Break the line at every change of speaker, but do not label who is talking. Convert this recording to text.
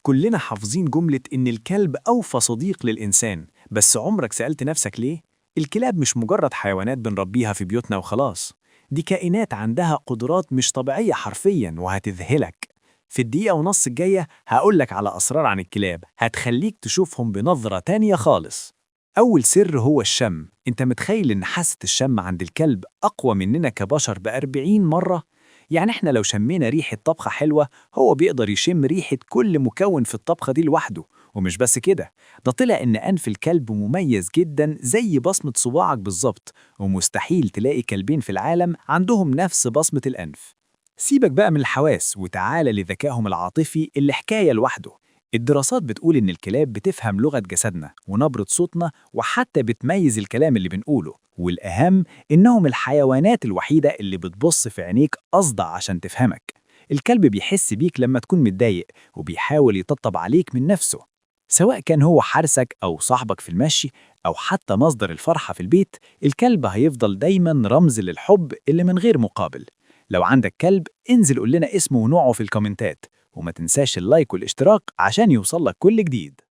كلنا حافظين جملة إن الكلب أوفى صديق للإنسان، بس عمرك سألت نفسك ليه؟ الكلاب مش مجرد حيوانات بنربيها في بيوتنا وخلاص، دي كائنات عندها قدرات مش طبيعية حرفياً وهتذهلك. في الدقيقة ونص الجاية هقولك على أسرار عن الكلاب هتخليك تشوفهم بنظرة تانية خالص. أول سر هو الشم. أنت متخيل إن حاسة الشم عند الكلب أقوى مننا كبشر ب40 مرة؟ يعني إحنا لو شمينا ريحة طبخة حلوة هو بيقدر يشم ريحة كل مكون في الطبخة دي لوحده. ومش بس كده، ده طلع إن أنف الكلب مميز جدا زي بصمة صباعك بالظبط، ومستحيل تلاقي كلبين في العالم عندهم نفس بصمة الأنف. سيبك بقى من الحواس وتعالى لذكائهم العاطفي اللي حكاية لوحده. الدراسات بتقول إن الكلاب بتفهم لغة جسدنا ونبرة صوتنا وحتى بتميز الكلام اللي بنقوله، والأهم إنهم الحيوانات الوحيدة اللي بتبص في عينيك أصدع عشان تفهمك. الكلب بيحس بيك لما تكون متضايق وبيحاول يطبطب عليك من نفسه. سواء كان هو حارسك أو صاحبك في المشي أو حتى مصدر الفرحة في البيت، الكلب هيفضل دايما رمز للحب اللي من غير مقابل. لو عندك كلب انزل قول لنا اسمه ونوعه في الكومنتات، وما تنساش اللايك والاشتراك عشان يوصلك كل جديد.